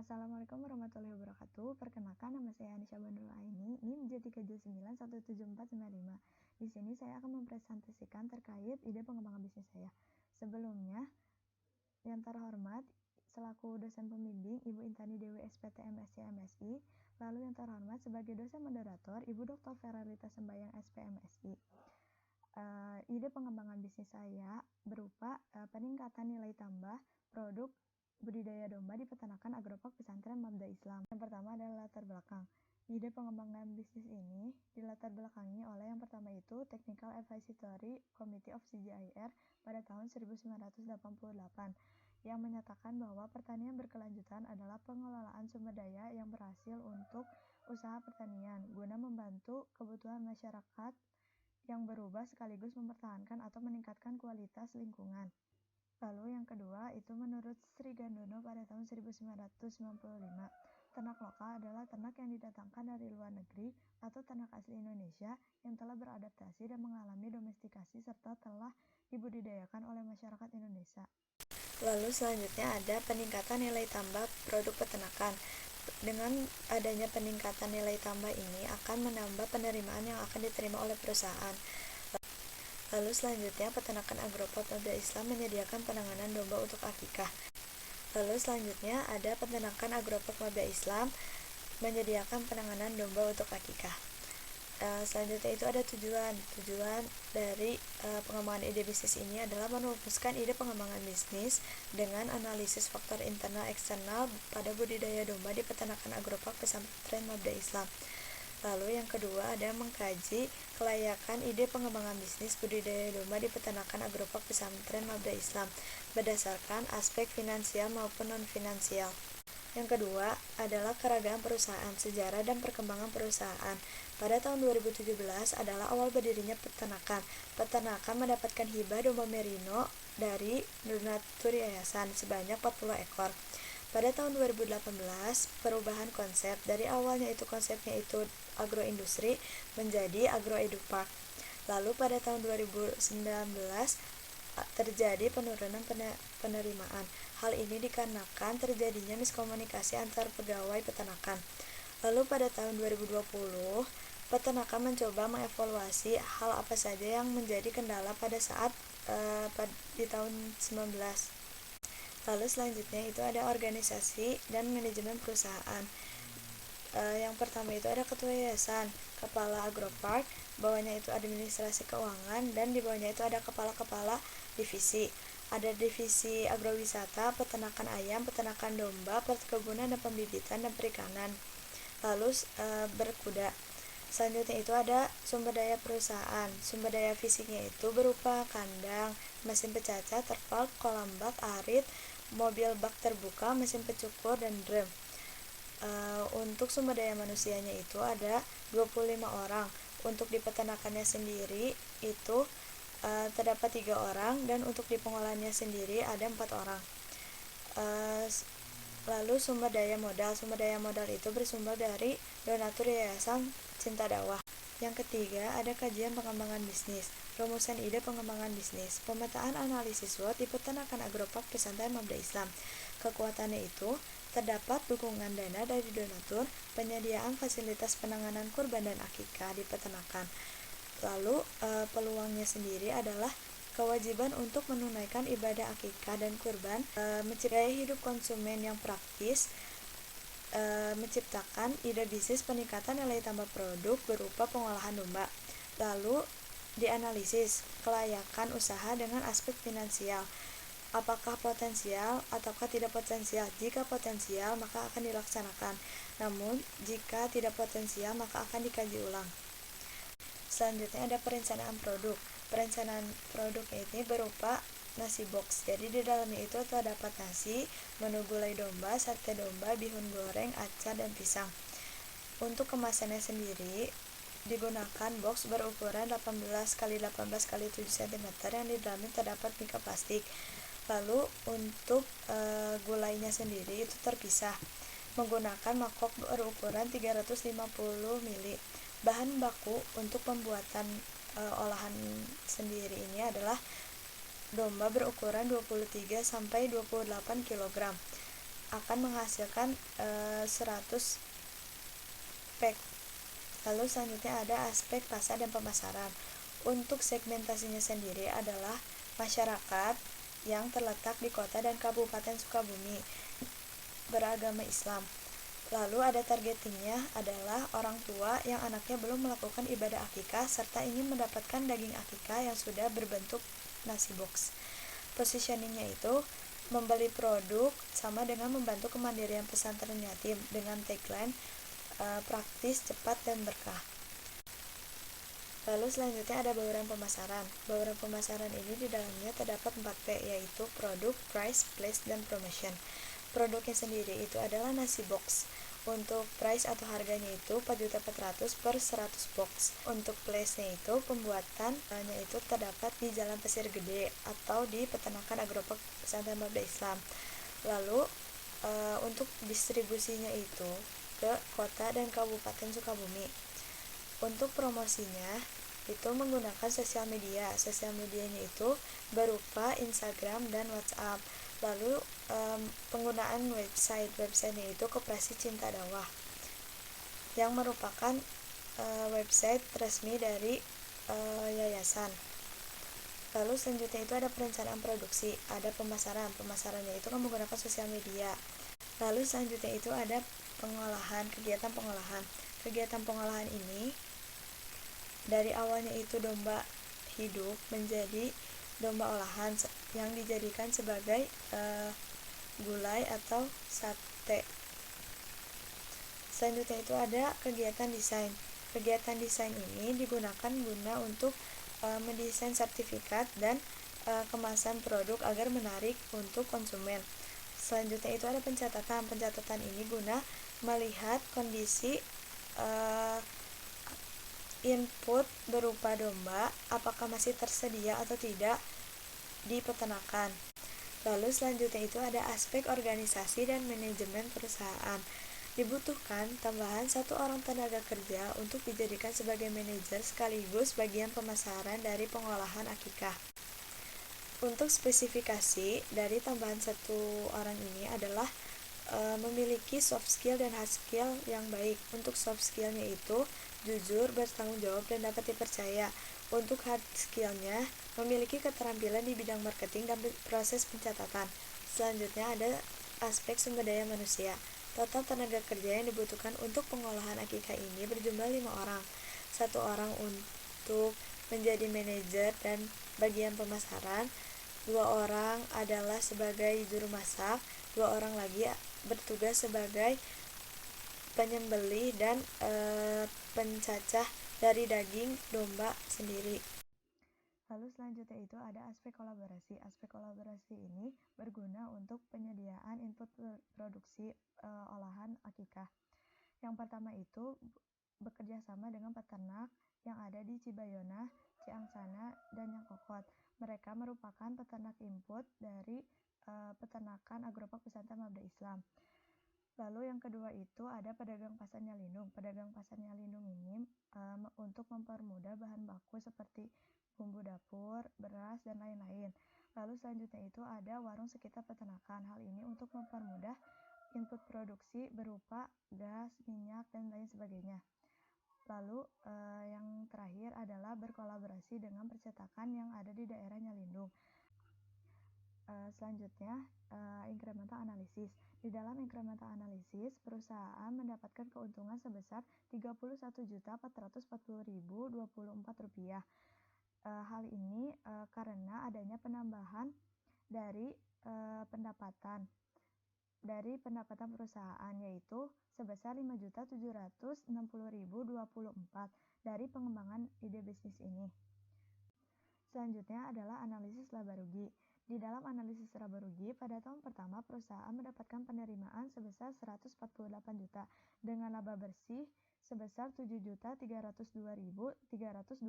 Assalamualaikum warahmatullahi wabarakatuh. Perkenalkan, nama saya Anisha Bandul Aini, NIM J3791795. Di sini saya akan mempresentasikan terkait ide pengembangan bisnis saya. Sebelumnya, yang terhormat selaku dosen pembimbing Ibu Intani Dewi SPT MSc MSI, lalu yang terhormat sebagai dosen moderator Ibu Dr. Feralita Sembayang SP MSI. Ide pengembangan bisnis saya berupa peningkatan nilai tambah produk budidaya domba di peternakan agropark pesantren Mabda Islam. Yang pertama adalah latar belakang. Ide pengembangan bisnis ini dilatar belakangi oleh yang pertama itu Technical Advisory Committee of CGIAR pada tahun 1988 yang menyatakan bahwa pertanian berkelanjutan adalah pengelolaan sumber daya yang berhasil untuk usaha pertanian guna membantu kebutuhan masyarakat yang berubah sekaligus mempertahankan atau meningkatkan kualitas lingkungan. Lalu yang kedua itu menurut Sri Gandono pada tahun 1995, ternak lokal adalah ternak yang didatangkan dari luar negeri atau ternak asli Indonesia yang telah beradaptasi dan mengalami domestikasi serta telah dibudidayakan oleh masyarakat Indonesia. Lalu selanjutnya ada peningkatan nilai tambah produk peternakan. Dengan adanya peningkatan nilai tambah ini akan menambah penerimaan yang akan diterima oleh perusahaan. Lalu selanjutnya peternakan agropark Mabda Islam menyediakan penanganan domba untuk akikah. Lalu selanjutnya ada peternakan agropark Mabda Islam menyediakan penanganan domba untuk akikah. Selanjutnya itu ada tujuan dari pengembangan ide bisnis ini adalah merumuskan ide pengembangan bisnis dengan analisis faktor internal eksternal pada budidaya domba di peternakan agropark pesantren Mabda Islam. Lalu yang kedua ada mengkaji kelayakan ide pengembangan bisnis budidaya domba di peternakan agropark pesantren Mabda Islam berdasarkan aspek finansial maupun non-finansial. Yang kedua adalah keragaman perusahaan, sejarah dan perkembangan perusahaan. Pada tahun 2017 adalah awal berdirinya peternakan. Peternakan mendapatkan hibah domba merino dari donatur yayasan sebanyak 40 ekor. Pada tahun 2018, perubahan konsep. Dari awalnya itu konsepnya itu agroindustri menjadi agroedupark. Lalu pada tahun 2019 terjadi penurunan penerimaan. Hal ini dikarenakan terjadinya miskomunikasi antar pegawai peternakan. Lalu pada tahun 2020, peternakan mencoba mengevaluasi hal apa saja yang menjadi kendala pada saat di tahun 19. Lalu selanjutnya itu ada organisasi dan manajemen perusahaan. Yang pertama itu ada ketua yayasan, kepala agropark, bawahnya itu administrasi keuangan, dan di bawahnya itu ada kepala-kepala divisi. Ada divisi agrowisata, peternakan ayam, peternakan domba, perkebunan dan pembibitan dan perikanan. Lalu berkuda. Selanjutnya itu ada sumber daya perusahaan. Sumber daya fisiknya itu berupa kandang, mesin pecacah, terpal, kolam bak, arit, mobil bak terbuka, mesin pencukur, dan drum. Untuk sumber daya manusianya itu ada 25 orang. Untuk di peternakannya sendiri itu terdapat 3 orang, dan untuk di pengolahannya sendiri ada 4 orang. Lalu sumber daya modal. Sumber daya modal itu bersumber dari donatur yayasan Cinta Dakwah. Yang ketiga ada kajian pengembangan bisnis. Rumusan ide pengembangan bisnis. Pemetaan analisis SWOT di peternakan agropark pesantren Mabda Islam. Kekuatannya itu terdapat dukungan dana dari donatur, penyediaan fasilitas penanganan kurban dan akikah di peternakan. Lalu peluangnya sendiri adalah kewajiban untuk menunaikan ibadah akikah dan kurban, menciptakan hidup konsumen yang praktis, menciptakan ide bisnis peningkatan nilai tambah produk berupa pengolahan domba. Lalu dianalisis kelayakan usaha dengan aspek finansial. Apakah potensial ataukah tidak potensial? Jika potensial maka akan dilaksanakan, namun jika tidak potensial maka akan dikaji ulang. Selanjutnya ada perencanaan produk. Perencanaan produk ini berupa nasi box. Jadi di dalamnya itu terdapat nasi, menu gulai domba, sate domba, bihun goreng, acar, dan pisang. Untuk kemasannya sendiri digunakan box berukuran 18x18x7 cm yang di dalamnya terdapat mika plastik. Lalu untuk gulainya sendiri itu terpisah menggunakan mangkok berukuran 350 ml. Bahan baku untuk pembuatan olahan sendiri ini adalah domba berukuran 23 sampai 28 kg. akan menghasilkan 100 pack. Lalu selanjutnya ada aspek pasar dan pemasaran. Untuk segmentasinya sendiri adalah masyarakat yang terletak di kota dan kabupaten Sukabumi beragama Islam. Lalu ada targetingnya adalah orang tua yang anaknya belum melakukan ibadah akikah serta ingin mendapatkan daging akikah yang sudah berbentuk nasi box. Positioningnya itu membeli produk sama dengan membantu kemandirian pesantren yatim dengan tagline praktis, cepat, dan berkah. Lalu selanjutnya ada bauran pemasaran. Bauran pemasaran ini di dalamnya terdapat 4P, yaitu produk, price, place, dan promotion. Produknya sendiri itu adalah nasi box. Untuk price atau harganya itu 4.400 per 100 box. Untuk place-nya itu pembuatannya itu terdapat di Jalan Pasir Gede atau di Peternakan Agropark Pesantren Mabda Islam. Lalu untuk distribusinya itu ke kota dan kabupaten Sukabumi. Untuk promosinya itu menggunakan sosial media. Sosial medianya itu berupa Instagram dan WhatsApp. Lalu penggunaan websitenya itu Koperasi Cinta Dakwah yang merupakan website resmi dari yayasan. Lalu selanjutnya itu ada perencanaan produksi, ada pemasaran. Pemasarannya itu kan menggunakan sosial media. Lalu selanjutnya itu ada pengolahan, kegiatan pengolahan. Kegiatan pengolahan ini dari awalnya itu domba hidup menjadi domba olahan yang dijadikan sebagai gulai atau sate. Selanjutnya itu ada kegiatan desain. Kegiatan desain ini digunakan guna untuk mendesain sertifikat dan kemasan produk agar menarik untuk konsumen. Selanjutnya itu ada pencatatan. Pencatatan ini guna melihat kondisi input berupa domba apakah masih tersedia atau tidak di peternakan. Lalu selanjutnya itu ada aspek organisasi dan manajemen perusahaan. Dibutuhkan tambahan 1 orang tenaga kerja untuk dijadikan sebagai manajer sekaligus bagian pemasaran dari pengolahan akikah. Untuk spesifikasi dari tambahan 1 orang ini adalah memiliki soft skill dan hard skill yang baik. Untuk soft skillnya itu jujur, bertanggung jawab, dan dapat dipercaya. Untuk hard skillnya memiliki keterampilan di bidang marketing dan proses pencatatan. Selanjutnya ada aspek sumber daya manusia. Total tenaga kerja yang dibutuhkan untuk pengolahan akikah ini berjumlah 5 orang. 1 orang untuk menjadi manajer dan bagian pemasaran, 2 orang adalah sebagai juru masak, 2 orang lagi bertugas sebagai penyembelih dan pencacah dari daging domba sendiri. Lalu selanjutnya itu ada aspek kolaborasi. Aspek kolaborasi ini berguna untuk penyediaan input produksi olahan akikah. Yang pertama itu bekerja sama dengan peternak yang ada di Cibayona, Ciangsana, dan Nyangkokot. Mereka merupakan peternak input dari Peternakan Agropark Pesantren Mabda Islam. Lalu yang kedua itu ada pedagang pasarnya lindung. Pedagang pasarnya lindung ini untuk mempermudah bahan baku seperti bumbu dapur, beras, dan lain-lain. Lalu selanjutnya itu ada warung sekitar peternakan. Hal ini untuk mempermudah input produksi berupa gas, minyak, dan lain sebagainya. Lalu yang terakhir adalah berkolaborasi dengan percetakan yang ada di daerah Nyalindung. Selanjutnya, incremental analysis. Di dalam incremental analysis, perusahaan mendapatkan keuntungan sebesar Rp31.440.024. Hal ini karena adanya penambahan dari pendapatan perusahaan, yaitu sebesar Rp5.760.024 dari pengembangan ide bisnis ini. Selanjutnya adalah analisis laba rugi. Di dalam analisis laba rugi, pada tahun pertama perusahaan mendapatkan penerimaan sebesar 148 juta dengan laba bersih sebesar 7.302.328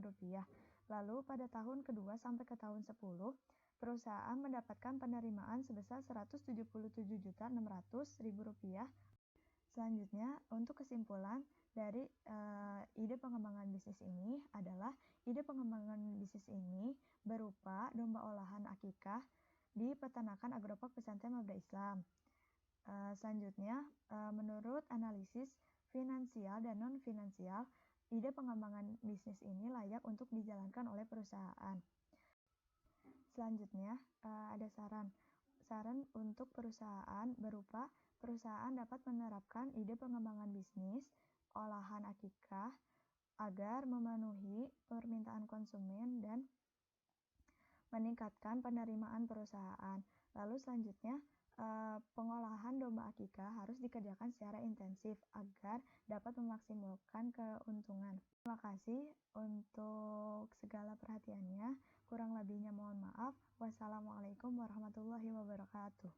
rupiah. Lalu pada tahun kedua sampai ke tahun 10, perusahaan mendapatkan penerimaan sebesar 177.600.000 rupiah. Selanjutnya, untuk kesimpulan dari ide pengembangan bisnis ini adalah ide pengembangan bisnis ini berupa domba olahan akikah di Peternakan Agropark Pesantren Mabda Islam. Selanjutnya, menurut analisis finansial dan non-finansial, ide pengembangan bisnis ini layak untuk dijalankan oleh perusahaan. Selanjutnya, ada saran. Saran untuk perusahaan berupa perusahaan dapat menerapkan ide pengembangan bisnis olahan akikah agar memenuhi permintaan konsumen dan meningkatkan penerimaan perusahaan. Lalu selanjutnya, pengolahan domba akikah harus dikerjakan secara intensif agar dapat memaksimalkan keuntungan. Terima kasih untuk segala perhatiannya. Kurang lebihnya mohon maaf. Wassalamualaikum warahmatullahi wabarakatuh.